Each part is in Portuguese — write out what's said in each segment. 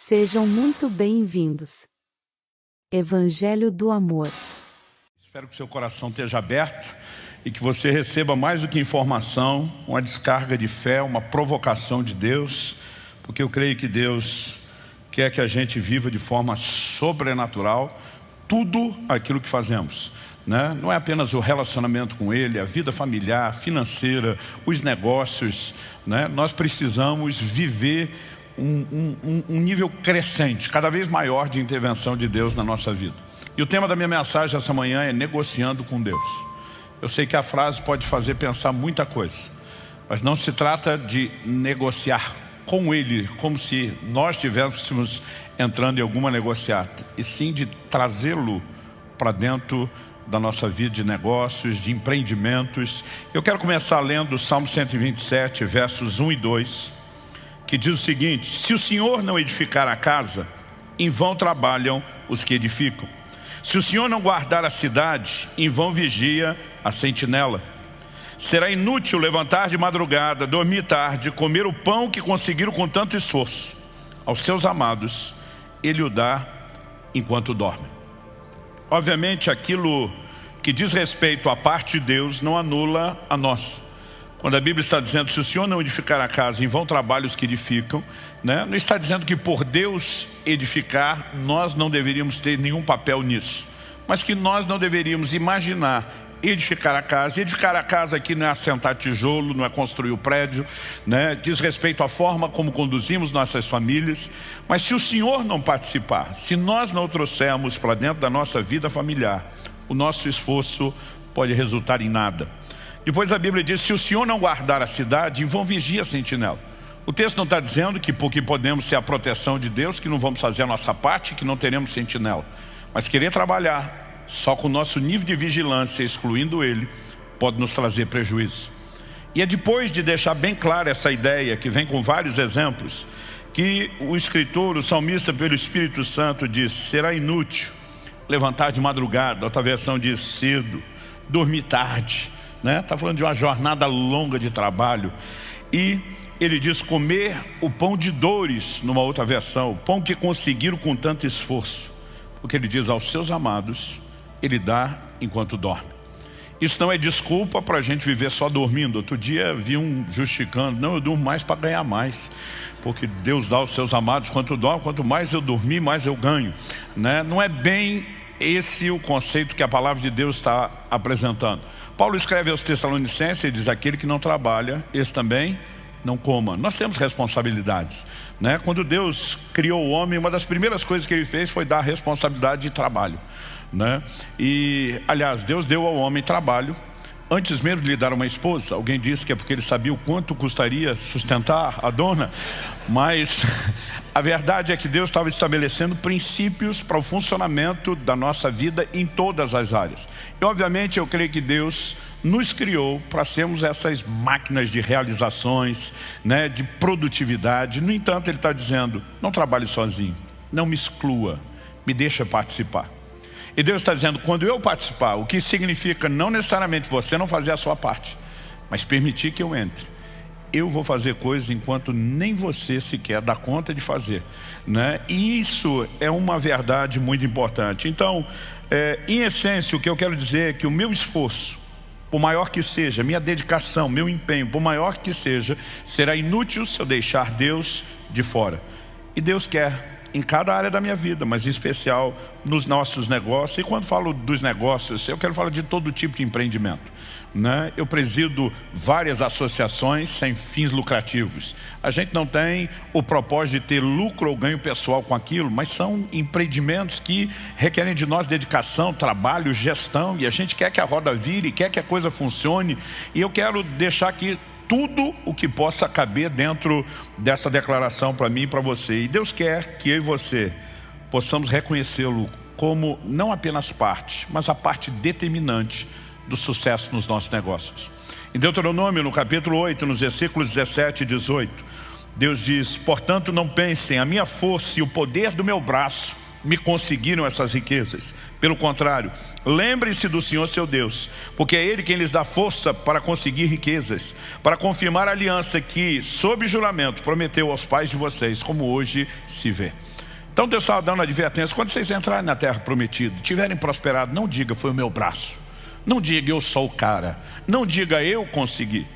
Sejam muito bem-vindos. Evangelho do Amor. Espero que seu coração esteja aberto e que você receba mais do que informação, uma descarga de fé, uma provocação de Deus, porque eu creio que Deus quer que a gente viva de forma sobrenatural tudo aquilo que fazemos, né? Não é apenas o relacionamento com Ele, a vida familiar, financeira, os negócios, né? Nós precisamos viver um nível crescente, cada vez maior de intervenção de Deus na nossa vida. E o tema da minha mensagem essa manhã é negociando com Deus. Eu sei que a frase pode fazer pensar muita coisa, mas não se trata de negociar com Ele, como se nós estivéssemos entrando em alguma negociata, e sim de trazê-lo para dentro da nossa vida de negócios, de empreendimentos. Eu quero começar lendo o Salmo 127, versos 1 e 2, que diz o seguinte: se o Senhor não edificar a casa, em vão trabalham os que edificam. Se o Senhor não guardar a cidade, em vão vigia a sentinela. Será inútil levantar de madrugada, dormir tarde, comer o pão que conseguiram com tanto esforço. Aos seus amados, Ele o dá enquanto dorme. Obviamente, aquilo que diz respeito à parte de Deus não anula a nossa. Quando a Bíblia está dizendo, se o Senhor não edificar a casa, em vão trabalham os que edificam, né? Não está dizendo que por Deus edificar, nós não deveríamos ter nenhum papel nisso, mas que nós não deveríamos imaginar edificar a casa. E edificar a casa aqui não é assentar tijolo, não é construir o prédio, né? Diz respeito à forma como conduzimos nossas famílias. Mas se o Senhor não participar, se nós não o trouxermos para dentro da nossa vida familiar, o nosso esforço pode resultar em nada. Depois a Bíblia diz, se o Senhor não guardar a cidade, em vão vigia a sentinela. O texto não está dizendo que porque podemos ter a proteção de Deus, que não vamos fazer a nossa parte, que não teremos sentinela. Mas querer trabalhar só com o nosso nível de vigilância, excluindo Ele, pode nos trazer prejuízo. E é depois de deixar bem clara essa ideia, que vem com vários exemplos, que o escritor, o salmista, pelo Espírito Santo, diz, será inútil levantar de madrugada. Outra versão diz cedo, dormir tarde, né? Está falando de uma jornada longa de trabalho. E ele diz comer o pão de dores, numa outra versão, o pão que conseguiram com tanto esforço. Porque ele diz aos seus amados, Ele dá enquanto dorme. Isso não é desculpa para a gente viver só dormindo. Outro dia vi um justificando, não, eu durmo mais para ganhar mais, porque Deus dá aos seus amados quanto dorme, quanto mais eu dormir, mais eu ganho, né? Não é bem esse o conceito que a palavra de Deus está apresentando. Paulo escreve aos Tessalonicenses e diz, aquele que não trabalha, esse também não coma. Nós temos responsabilidades, né? Quando Deus criou o homem, uma das primeiras coisas que Ele fez foi dar responsabilidade de trabalho, né? E, aliás, Deus deu ao homem trabalho antes mesmo de lhe dar uma esposa. Alguém disse que é porque Ele sabia o quanto custaria sustentar a dona, mas a verdade é que Deus estava estabelecendo princípios para o funcionamento da nossa vida em todas as áreas. E obviamente eu creio que Deus nos criou para sermos essas máquinas de realizações, né, de produtividade. No entanto, Ele está dizendo, não trabalhe sozinho, não me exclua, me deixa participar. E Deus está dizendo, quando eu participar, o que significa não necessariamente você não fazer a sua parte, mas permitir que eu entre. Eu vou fazer coisas enquanto nem você sequer dá conta de fazer, né? E isso é uma verdade muito importante. Então, em essência, o que eu quero dizer é que o meu esforço, por maior que seja, minha dedicação, meu empenho, por maior que seja, será inútil se eu deixar Deus de fora. E Deus quer em cada área da minha vida, mas em especial nos nossos negócios. E quando falo dos negócios, eu quero falar de todo tipo de empreendimento, né? Eu presido várias associações sem fins lucrativos. A gente não tem o propósito de ter lucro ou ganho pessoal com aquilo, mas são empreendimentos que requerem de nós dedicação, trabalho, gestão, e a gente quer que a roda vire, quer que a coisa funcione. E eu quero deixar aqui tudo o que possa caber dentro dessa declaração para mim e para você. E Deus quer que eu e você possamos reconhecê-lo como não apenas parte, mas a parte determinante do sucesso nos nossos negócios. Em Deuteronômio, no capítulo 8, nos versículos 17 e 18, Deus diz, portanto não pensem, a minha força e o poder do meu braço me conseguiram essas riquezas. Pelo contrário, lembrem-se do Senhor seu Deus, porque é Ele quem lhes dá força para conseguir riquezas, para confirmar a aliança que, sob juramento, prometeu aos pais de vocês, como hoje se vê. Então Deus estava dando advertência: quando vocês entrarem na terra prometida, tiverem prosperado, não diga foi o meu braço, não diga eu sou o cara, não diga eu consegui.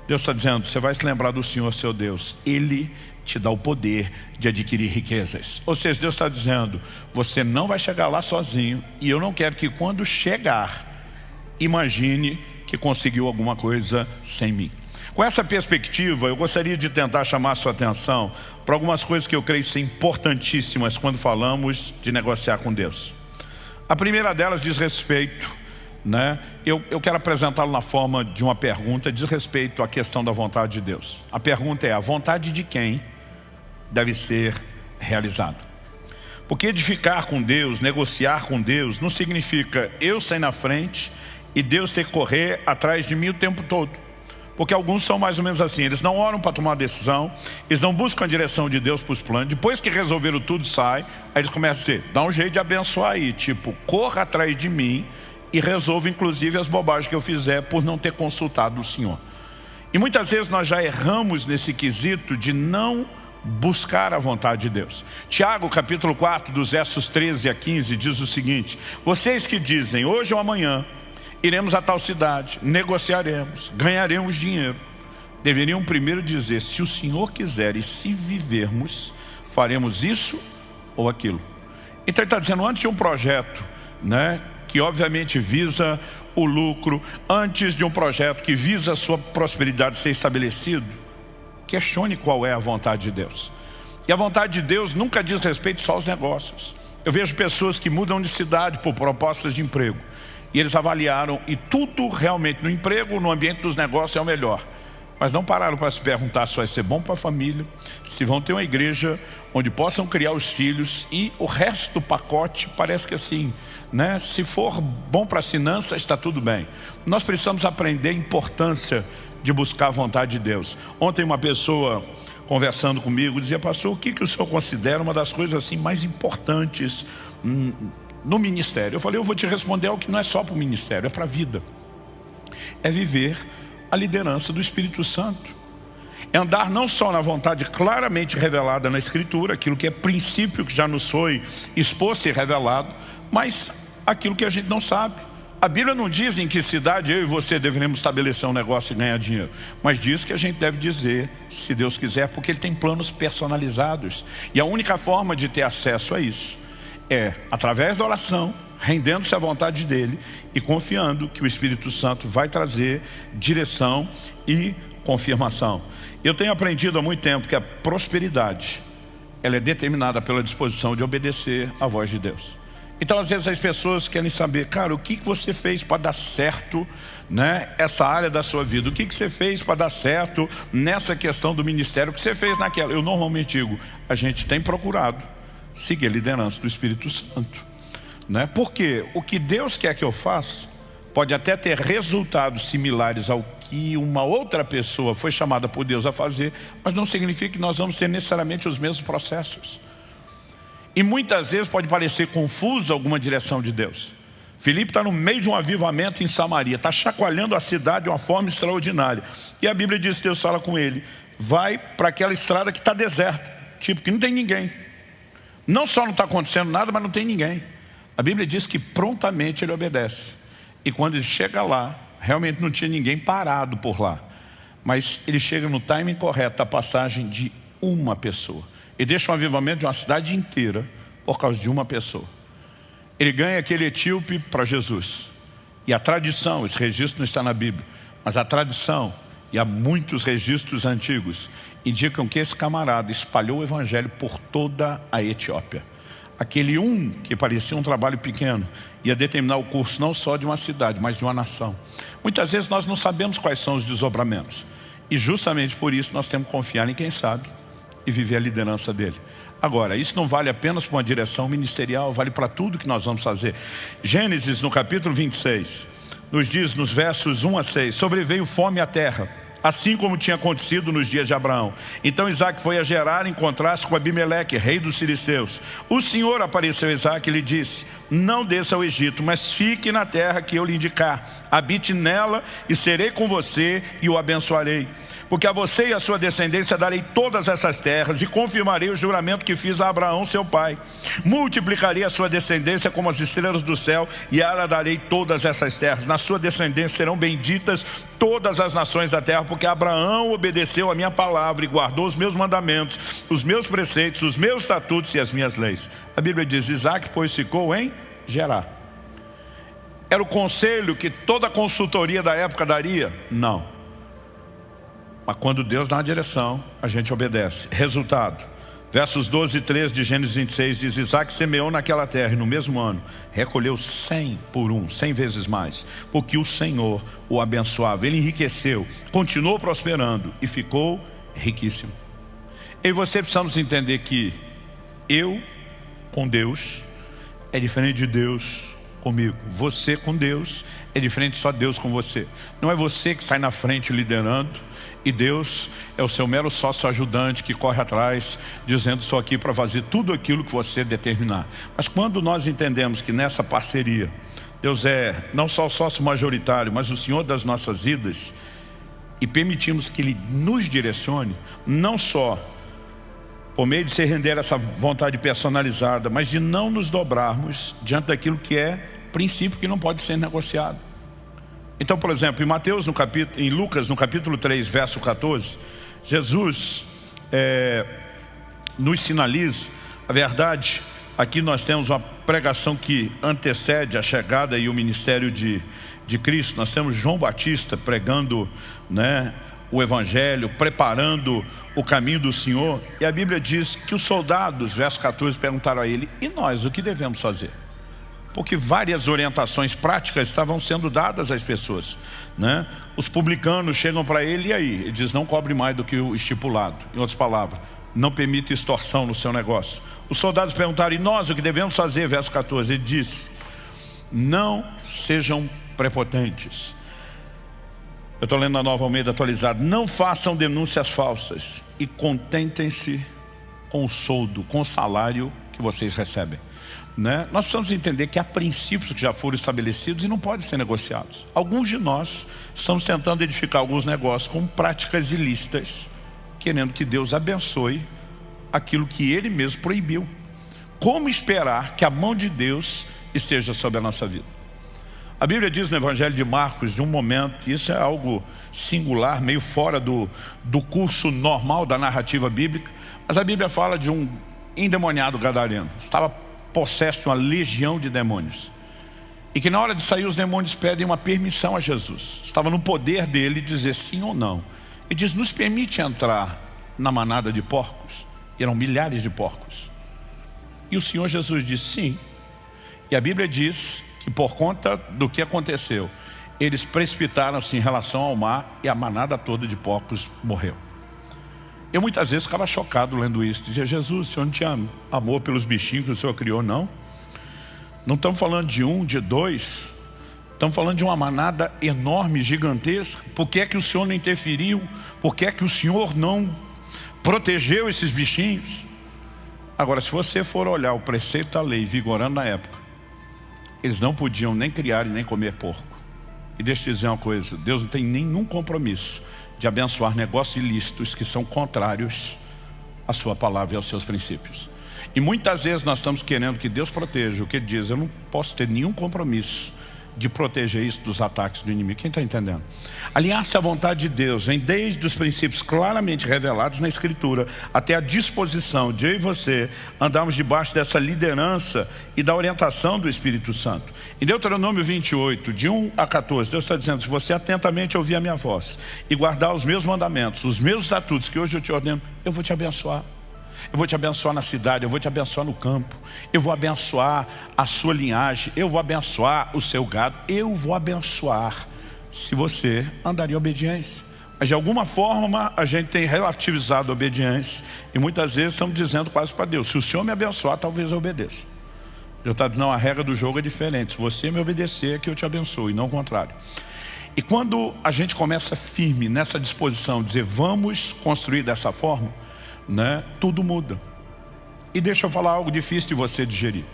Deus está dizendo: você vai se lembrar do Senhor seu Deus, Ele te dá o poder de adquirir riquezas. Ou seja, Deus está dizendo: você não vai chegar lá sozinho, e eu não quero que quando chegar, imagine que conseguiu alguma coisa sem mim. Com essa perspectiva, eu gostaria de tentar chamar a sua atenção para algumas coisas que eu creio ser importantíssimas quando falamos de negociar com Deus. A primeira delas diz respeito, eu quero apresentá-lo na forma de uma pergunta, diz respeito à questão da vontade de Deus. A pergunta é: a vontade de quem deve ser realizada? Porque edificar com Deus, negociar com Deus, não significa eu sair na frente e Deus ter que correr atrás de mim o tempo todo. Porque alguns são mais ou menos assim: eles não oram para tomar uma decisão, eles não buscam a direção de Deus para os planos, depois que resolveram tudo, sai, aí eles começam a dizer: dá um jeito de abençoar aí, tipo, corra atrás de mim e resolva inclusive as bobagens que eu fizer por não ter consultado o Senhor. E muitas vezes nós já erramos nesse quesito de não buscar a vontade de Deus. Tiago capítulo 4, dos versos 13 a 15 diz o seguinte: vocês que dizem hoje ou amanhã iremos a tal cidade, negociaremos, ganharemos dinheiro, deveriam primeiro dizer: se o Senhor quiser e se vivermos, faremos isso ou aquilo. Então ele está dizendo: antes de um projeto, que obviamente visa o lucro, antes de um projeto que visa a sua prosperidade ser estabelecido, questione qual é a vontade de Deus. E a vontade de Deus nunca diz respeito só aos negócios. Eu vejo pessoas que mudam de cidade por propostas de emprego, e eles avaliaram, e tudo realmente no emprego, no ambiente dos negócios é o melhor, mas não pararam para se perguntar se vai ser bom para a família, se vão ter uma igreja onde possam criar os filhos, e o resto do pacote parece que assim, se for bom para as finanças, está tudo bem. Nós precisamos aprender a importância de buscar a vontade de Deus. Ontem uma pessoa conversando comigo dizia: pastor, o que o senhor considera uma das coisas assim mais importantes no ministério? Eu falei: eu vou te responder algo que não é só para o ministério, é para a vida. É viver a liderança do Espírito Santo. É andar não só na vontade claramente revelada na Escritura, aquilo que é princípio que já nos foi exposto e revelado, mas aquilo que a gente não sabe. A Bíblia não diz em que cidade eu e você deveremos estabelecer um negócio e ganhar dinheiro, mas diz que a gente deve dizer, se Deus quiser, porque Ele tem planos personalizados. E a única forma de ter acesso a isso é através da oração, rendendo-se à vontade dEle e confiando que o Espírito Santo vai trazer direção e confirmação. Eu tenho aprendido há muito tempo que a prosperidade, ela é determinada pela disposição de obedecer à voz de Deus. Então às vezes as pessoas querem saber: cara, o que você fez para dar certo essa área da sua vida? O que você fez para dar certo nessa questão do ministério? O que você fez naquela? Eu normalmente digo: a gente tem procurado seguir a liderança do Espírito Santo. Porque o que Deus quer que eu faça pode até ter resultados similares ao que uma outra pessoa foi chamada por Deus a fazer, mas não significa que nós vamos ter necessariamente os mesmos processos. E muitas vezes pode parecer confuso alguma direção de Deus. Filipe está no meio de um avivamento em Samaria, está chacoalhando a cidade de uma forma extraordinária. E a Bíblia diz que Deus fala com ele: vai para aquela estrada que está deserta, tipo que não tem ninguém. Não só não está acontecendo nada, mas não tem ninguém. A Bíblia diz que prontamente ele obedece. E quando ele chega lá, realmente não tinha ninguém parado por lá. Mas ele chega no timing correto da passagem de uma pessoa. E deixa um avivamento de uma cidade inteira por causa de uma pessoa. Ele ganha aquele etíope para Jesus. E a tradição, esse registro não está na Bíblia, mas a tradição, e há muitos registros antigos, indicam que esse camarada espalhou o evangelho por toda a Etiópia. Aquele que parecia um trabalho pequeno ia determinar o curso não só de uma cidade, mas de uma nação. Muitas vezes nós não sabemos quais são os desdobramentos. E justamente por isso nós temos que confiar em quem sabe e viver a liderança dele. Agora, isso não vale apenas para uma direção ministerial, vale para tudo que nós vamos fazer. Gênesis, no capítulo 26, nos diz, nos versos 1 a 6, sobreveio fome à terra, assim como tinha acontecido nos dias de Abraão. Então Isaac foi a Gerar encontrar-se com Abimeleque, rei dos filisteus. O Senhor apareceu a Isaac e lhe disse: não desça ao Egito, mas fique na terra que eu lhe indicar. Habite nela e serei com você e o abençoarei. Porque a você e a sua descendência darei todas essas terras e confirmarei o juramento que fiz a Abraão, seu pai. Multiplicarei a sua descendência como as estrelas do céu e a ela darei todas essas terras. Na sua descendência serão benditas todas as nações da terra, porque Abraão obedeceu a minha palavra e guardou os meus mandamentos, os meus preceitos, os meus estatutos e as minhas leis. A Bíblia diz: Isaac, pois, ficou em Gerar. Era o conselho que toda a consultoria da época daria? Não. Mas quando Deus dá uma direção, a gente obedece. Resultado, versos 12 e 13 de Gênesis 26 diz: Isaac semeou naquela terra e no mesmo ano recolheu 100 por 1, 100 vezes mais, porque o Senhor o abençoava. Ele enriqueceu, continuou prosperando e ficou riquíssimo. E você precisamos entender que eu com Deus é diferente de Deus comigo. Você com Deus é diferente, só Deus com você. Não é você que sai na frente liderando e Deus é o seu mero sócio ajudante que corre atrás dizendo: estou aqui para fazer tudo aquilo que você determinar. Mas quando nós entendemos que nessa parceria Deus é não só o sócio majoritário, mas o Senhor das nossas vidas, e permitimos que Ele nos direcione, não só por meio de se render a essa vontade personalizada, mas de não nos dobrarmos diante daquilo que é princípio que não pode ser negociado. Então, por exemplo, em Lucas, no capítulo 3, verso 14, Jesus nos sinaliza a verdade. Aqui nós temos uma pregação que antecede a chegada e o ministério de Cristo. Nós temos João Batista pregando, o Evangelho, preparando o caminho do Senhor. E a Bíblia diz que os soldados, verso 14, perguntaram a ele: e nós, o que devemos fazer? Porque várias orientações práticas estavam sendo dadas às pessoas, Os publicanos chegam para ele, e aí? Ele diz: não cobre mais do que o estipulado. Em outras palavras, não permita extorsão no seu negócio. Os soldados perguntaram: e nós, o que devemos fazer? Verso 14, ele disse: não sejam prepotentes. Eu estou lendo a Nova Almeida atualizada. Não façam denúncias falsas e contentem-se com o soldo, com o salário que vocês recebem. Nós precisamos entender que há princípios que já foram estabelecidos e não podem ser negociados. Alguns de nós estamos tentando edificar alguns negócios com práticas ilícitas, querendo que Deus abençoe aquilo que Ele mesmo proibiu. Como esperar que a mão de Deus esteja sobre a nossa vida? A Bíblia diz no Evangelho de Marcos, de um momento, e isso é algo singular, meio fora do curso normal da narrativa bíblica, mas a Bíblia fala de um endemoniado gadareno. Estava possesso de uma legião de demônios. E que na hora de sair os demônios pedem uma permissão a Jesus. Estava no poder dele dizer sim ou não. Ele diz: nos permite entrar na manada de porcos? E eram milhares de porcos. E o Senhor Jesus disse sim. E a Bíblia diz que por conta do que aconteceu, eles precipitaram-se em relação ao mar e a manada toda de porcos morreu. Eu muitas vezes ficava chocado lendo isso. Dizia: Jesus, o Senhor não tinha amor pelos bichinhos que o Senhor criou, não? Não estamos falando de um, de dois. Estamos falando de uma manada enorme, gigantesca. Por que é que o Senhor não interferiu? Por que é que o Senhor não protegeu esses bichinhos? Agora, se você for olhar o preceito da lei vigorando na época, eles não podiam nem criar e nem comer porco. E deixa eu dizer uma coisa: Deus não tem nenhum compromisso de abençoar negócios ilícitos que são contrários à sua palavra e aos seus princípios. E muitas vezes nós estamos querendo que Deus proteja o que Ele diz. Eu não posso ter nenhum compromisso de proteger isso dos ataques do inimigo. Quem está entendendo? Alinhar-se à vontade de Deus vem desde os princípios claramente revelados na Escritura até a disposição de eu e você andarmos debaixo dessa liderança e da orientação do Espírito Santo. Em Deuteronômio 28, de 1 a 14, Deus está dizendo: se você atentamente ouvir a minha voz e guardar os meus mandamentos, os meus estatutos que hoje eu te ordeno, eu vou te abençoar. Eu vou te abençoar na cidade, eu vou te abençoar no campo, eu vou abençoar a sua linhagem, eu vou abençoar o seu gado, eu vou abençoar se você andar em obediência. Mas de alguma forma a gente tem relativizado a obediência e muitas vezes estamos dizendo quase para Deus: se o Senhor me abençoar, talvez eu obedeça. Deus está dizendo: não, a regra do jogo é diferente. Se você me obedecer, é que eu te abençoo e não o contrário. E quando a gente começa firme nessa disposição, dizer vamos construir dessa forma, né, tudo muda. E deixa eu falar algo difícil de você digerir.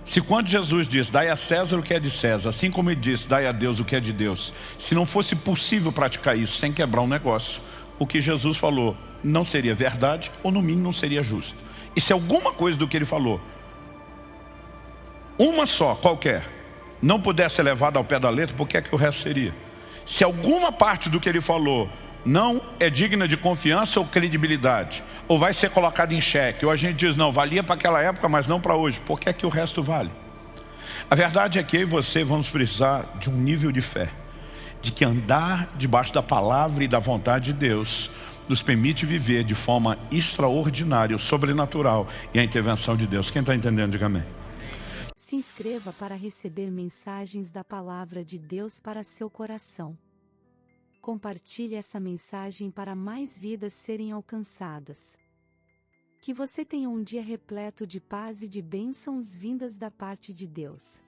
Se quando Jesus diz, dai a César o que é de César, assim como ele disse, dai a Deus o que é de Deus, se não fosse possível praticar isso sem quebrar um negócio, o que Jesus falou não seria verdade, ou no mínimo não seria justo. E se alguma coisa do que ele falou, uma só, qualquer, não pudesse ser levada ao pé da letra, por que é que o resto seria? Se alguma parte do que ele falou não é digna de confiança ou credibilidade, ou vai ser colocada em xeque, ou a gente diz, não, valia para aquela época, mas não para hoje, por que é que o resto vale? A verdade é que eu e você vamos precisar de um nível de fé, de que andar debaixo da palavra e da vontade de Deus nos permite viver de forma extraordinária, sobrenatural, e a intervenção de Deus. Quem está entendendo, diga amém. Se inscreva para receber mensagens da palavra de Deus para seu coração. Compartilhe essa mensagem para mais vidas serem alcançadas. Que você tenha um dia repleto de paz e de bênçãos vindas da parte de Deus.